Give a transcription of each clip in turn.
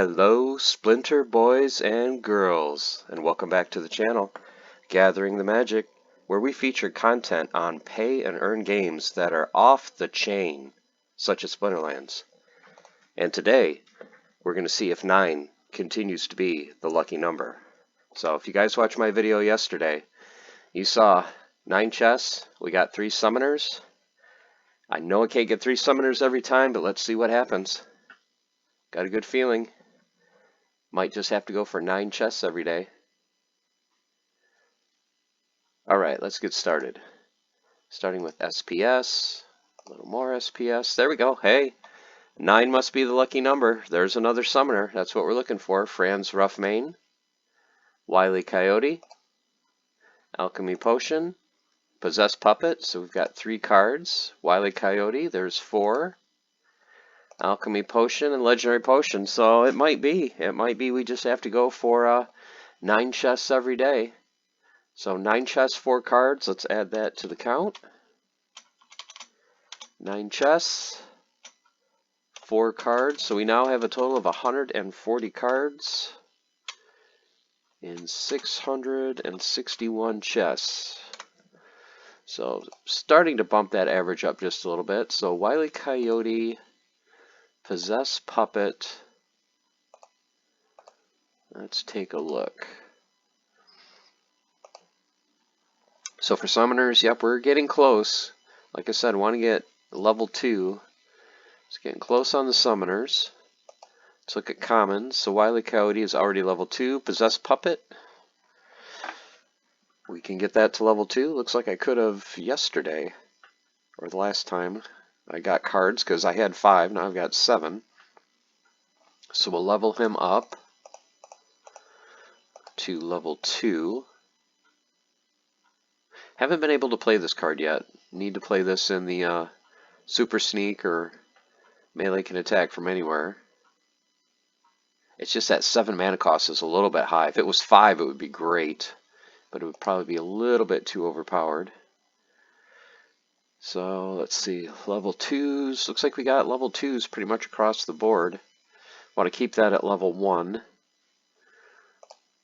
Hello, Splinter boys and girls, and welcome back to the channel, Gathering the Magic, where we feature content on pay and earn games that are off the chain, such as Splinterlands. And today, we're going to see if 9 continues to be the lucky number. So if you guys watched my video yesterday, you saw 9 chests, we got 3 summoners. I know I can't get 3 summoners every time, but let's see what happens. Got a good feeling. Might just have to go for 9 chests every day. Alright, let's get started. Starting with SPS. A little more SPS. There we go. Hey, 9 must be the lucky number. There's another summoner. That's what we're looking for. Franz Roughmane. Wily Coyote. Alchemy Potion. Possessed Puppet. So we've got 3 cards. Wily Coyote. There's 4. Alchemy Potion and Legendary Potion. So it might be we just have to go for 9 chests every day. So 9 chests, 4 cards. Let's add that to the count. 9 chests, 4 cards. So we now have a total of 140 cards in 661 chests. So starting to bump that average up just a little bit. So Wily Coyote, Possessed Puppet. Let's take a look. So for summoners, yep, we're getting close. Like I said, I want to get level 2. It's getting close on the summoners. Let's look at commons. So Wily Coyote is already level 2. Possessed Puppet. We can get that to level 2. Looks like I could have yesterday, or the last time I got cards, because I had 5, now I've got 7. So we'll level him up to level 2. Haven't been able to play this card yet. Need to play this in the Super Sneak or Melee Can Attack from Anywhere. It's just that 7 mana cost is a little bit high. If it was 5, it would be great, but it would probably be a little bit too overpowered. So let's see, level 2s. Looks like we got level 2s pretty much across the board. Want to keep that at level 1.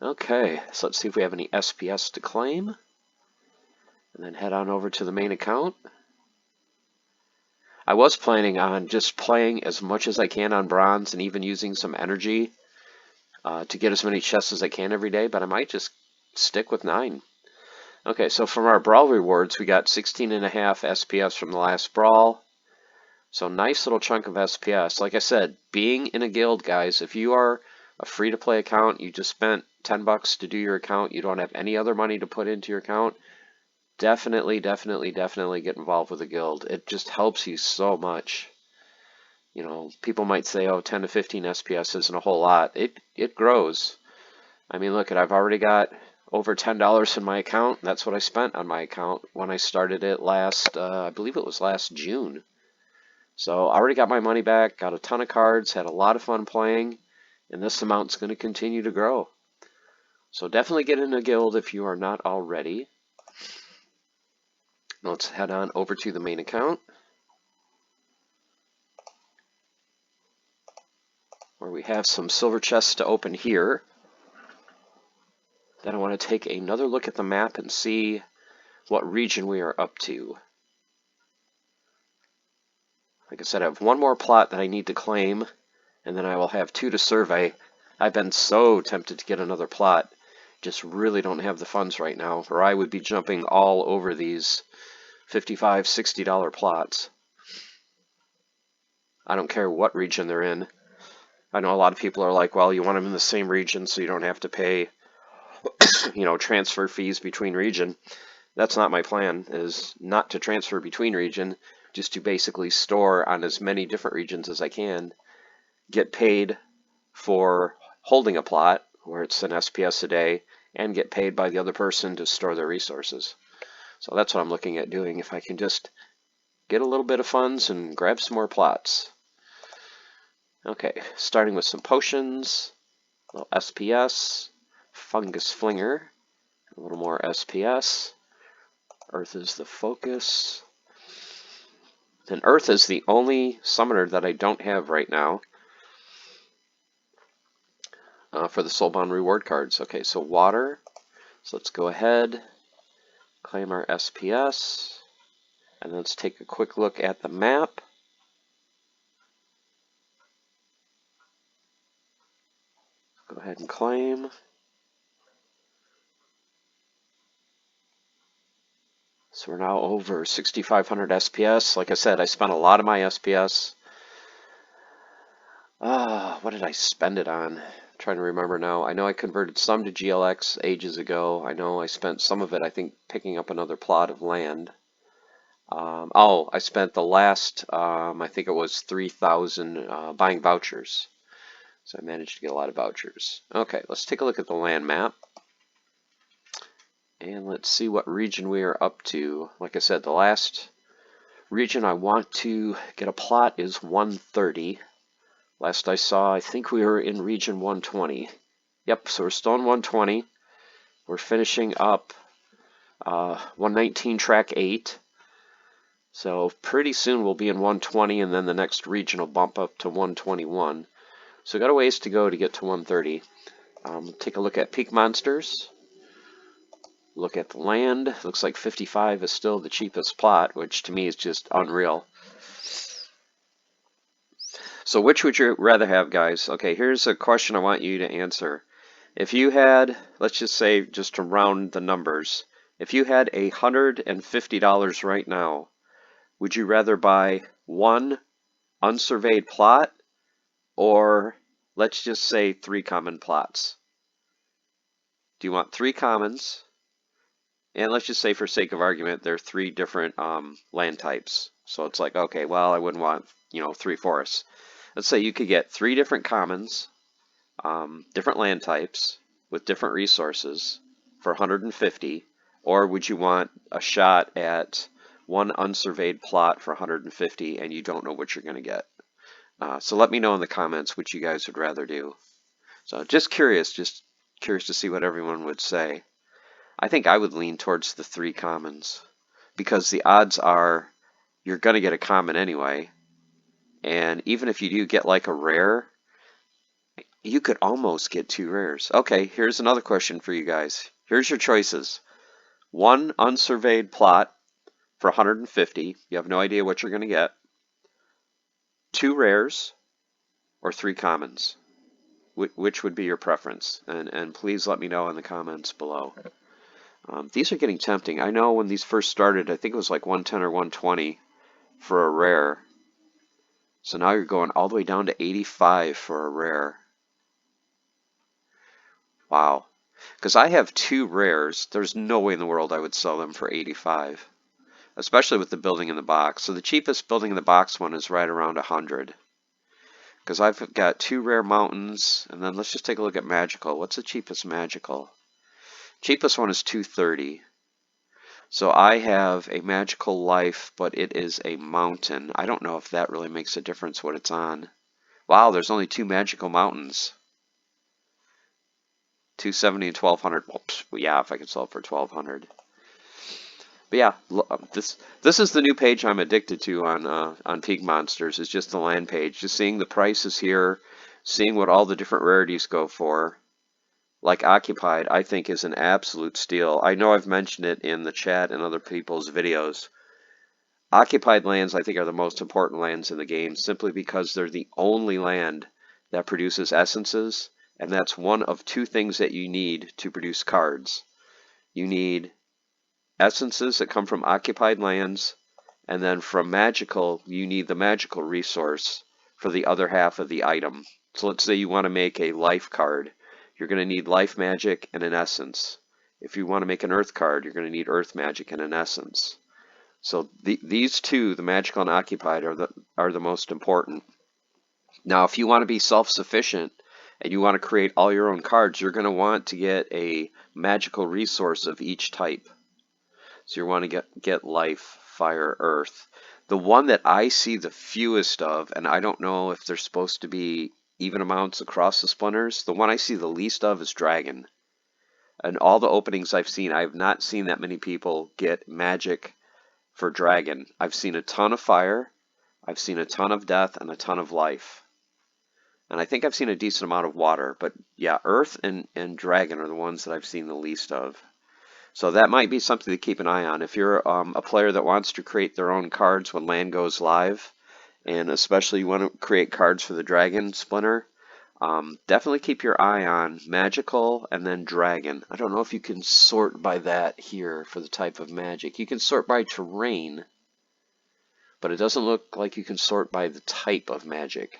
Okay, so let's see if we have any SPS to claim. And then head on over to the main account. I was planning on just playing as much as I can on bronze and even using some energy to get as many chests as I can every day, but I might just stick with 9. Okay, so from our brawl rewards, we got 16.5 SPS from the last brawl. So nice little chunk of SPS. Like I said, being in a guild, guys, if you are a free-to-play account, you just spent 10 bucks to do your account, you don't have any other money to put into your account, definitely get involved with a guild. It just helps you so much. You know, people might say, oh, 10 to 15 SPS isn't a whole lot. It grows. I mean, look, I've already got over $10 in my account. That's what I spent on my account when I started it last, I believe it was last June. So I already got my money back, got a ton of cards, had a lot of fun playing, and this amount's going to continue to grow. So definitely get in a guild if you are not already. Let's head on over to the main account, where we have some silver chests to open here. Then I want to take another look at the map and see what region we are up to. Like I said, I have 1 more plot that I need to claim, and then I will have 2 to survey. I've been so tempted to get another plot, just really don't have the funds right now, or I would be jumping all over these $55, $60 plots. I don't care what region they're in. I know a lot of people are like, well, you want them in the same region so you don't have to pay transfer fees between region. That's not my plan, is not to transfer between region, just to basically store on as many different regions as I can, get paid for holding a plot, where it's an SPS a day, and get paid by the other person to store their resources. So that's what I'm looking at doing, if I can just get a little bit of funds and grab some more plots. Okay, starting with some potions, a little SPS, Fungus Flinger, a little more SPS, Earth is the focus. Then Earth is the only summoner that I don't have right now. for the Soulbound reward cards. Okay, so water. So let's go ahead, claim our SPS, and let's take a quick look at the map. Go ahead and claim. So we're now over 6,500 SPS. Like I said, I spent a lot of my SPS. What did I spend it on? I'm trying to remember now. I know I converted some to GLX ages ago. I know I spent some of it, I think, picking up another plot of land. I spent the last, I think it was 3,000 buying vouchers. So I managed to get a lot of vouchers. Okay, let's take a look at the land map. And let's see what region we are up to. Like I said, the last region I want to get a plot is 130. Last I saw, I think we were in region 120. Yep, so we're still in 120. We're finishing up 119 track 8. So pretty soon we'll be in 120, and then the next region will bump up to 121. So got a ways to go to get to 130. Take a look at peak monsters. Look at the land. Looks like 55 is still the cheapest plot, which to me is just unreal. So which would you rather have, guys? Okay, here's a question I want you to answer. If you had, let's just say, just to round the numbers, if you had $150 right now, would you rather buy one unsurveyed plot, or let's just say 3 common plots? Do you want 3 commons? And let's just say, for sake of argument, there are 3 different land types. So it's like, okay, well, I wouldn't want, 3 forests. Let's say you could get 3 different commons, different land types with different resources for 150, or would you want a shot at one unsurveyed plot for 150 and you don't know what you're going to get? So let me know in the comments what you guys would rather do. So just curious to see what everyone would say. I think I would lean towards the 3 commons, because the odds are you're going to get a common anyway. And even if you do get like a rare, you could almost get 2 rares. Okay, here's another question for you guys. Here's your choices. 1 unsurveyed plot for 150. You have no idea what you're going to get. 2 rares or 3 commons. Which would be your preference? And please let me know in the comments below. These are getting tempting. I know when these first started, I think it was like 110 or 120 for a rare. So now you're going all the way down to 85 for a rare. Wow. Because I have 2 rares. There's no way in the world I would sell them for 85. Especially with the building in the box. So the cheapest building in the box one is right around 100. Because I've got 2 rare mountains. And then let's just take a look at magical. What's the cheapest magical? Cheapest one is 230. So I have a magical life, but it is a mountain. I don't know if that really makes a difference what it's on. Wow, there's only 2 magical mountains. 270 and 1200. Well, yeah, if I could sell it for 1200. But yeah, this is the new page I'm addicted to on Peak Monsters. Is just the land page. Just seeing the prices here, seeing what all the different rarities go for. Like Occupied, I think is an absolute steal. I know I've mentioned it in the chat and other people's videos. Occupied lands, I think, are the most important lands in the game, simply because they're the only land that produces essences, and that's one of 2 things that you need to produce cards. You need essences that come from occupied lands, and then from magical, you need the magical resource for the other half of the item. So let's say you want to make a life card. You're going to need life magic and an essence. If you want to make an earth card, you're going to need earth magic and an essence. So these 2, the magical and occupied, are the most important. Now, if you want to be self-sufficient and you want to create all your own cards, you're going to want to get a magical resource of each type. So you want to get life, fire, earth. The one that I see the fewest of, and I don't know if they're supposed to be even amounts across the splinters, the one I see the least of is dragon. And all the openings I've seen, I have not seen that many people get magic for dragon. I've seen a ton of fire, I've seen a ton of death, and a ton of life. And I think I've seen a decent amount of water, but yeah, Earth and Dragon are the ones that I've seen the least of. So that might be something to keep an eye on. If you're a player that wants to create their own cards when land goes live, and especially you want to create cards for the Dragon Splinter, definitely keep your eye on Magical and then Dragon. I don't know if you can sort by that here for the type of magic. You can sort by terrain, but it doesn't look like you can sort by the type of magic.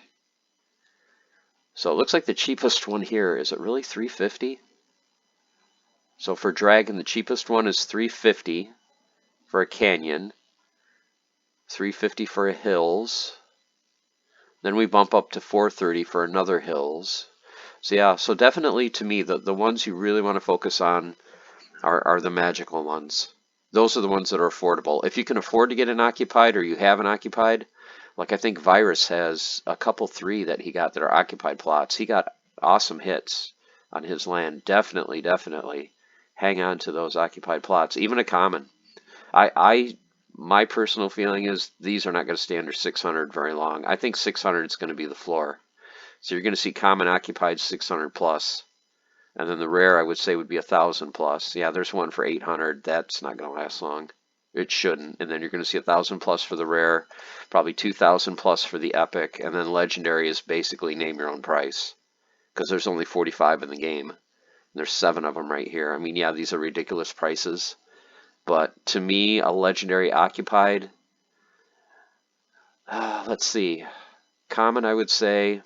So it looks like the cheapest one here, is it really 350? So for Dragon, the cheapest one is 350 for a Canyon, 350 for a Hills. Then we bump up to 430 for another Hills. So yeah, so definitely to me, the ones you really want to focus on are the magical ones. Those are the ones that are affordable. If you can afford to get an occupied or you have an occupied, like I think Virus has a couple 3 that he got that are occupied plots. He got awesome hits on his land. Definitely, definitely hang on to those occupied plots. Even a common. My personal feeling is these are not going to stay under 600 very long. I think 600 is going to be the floor. So you're going to see common occupied 600 plus. And then the rare I would say would be 1,000 plus. Yeah, there's one for 800. That's not going to last long. It shouldn't. And then you're going to see 1,000 plus for the rare, probably 2,000 plus for the epic, and then legendary is basically name your own price because there's only 45 in the game. And there's 7 of them right here. I mean, yeah, these are ridiculous prices, but to me, a legendary occupied. Let's see, common I would say.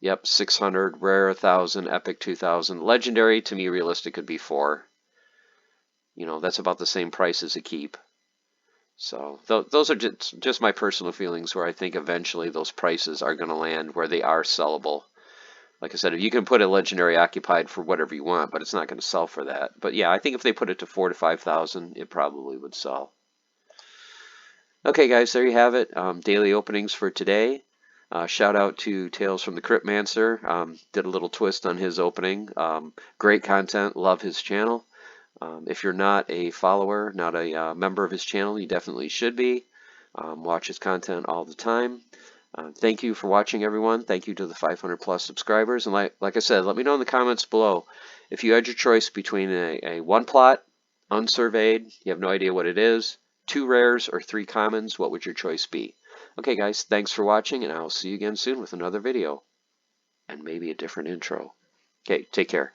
Yep, 600, rare 1,000, epic 2,000. Legendary to me, realistic could be 4. You know, that's about the same price as a keep. So those are just my personal feelings where I think eventually those prices are going to land where they are sellable. Like I said, if you can put a legendary occupied for whatever you want, but it's not going to sell for that. But yeah, I think if they put it to 4,000 to 5,000, it probably would sell. Okay, guys, there you have it. Daily openings for today. Shout out to Tales from the Cryptmancer. Did a little twist on his opening. Great content. Love his channel. If you're not a follower, not a member of his channel, you definitely should be. Watch his content all the time. Thank you for watching, everyone. Thank you to the 500 plus subscribers. And like I said, let me know in the comments below if you had your choice between a 1 plot, unsurveyed, you have no idea what it is, 2 rares, or 3 commons, what would your choice be? Okay, guys, thanks for watching, and I'll see you again soon with another video and maybe a different intro. Okay, take care.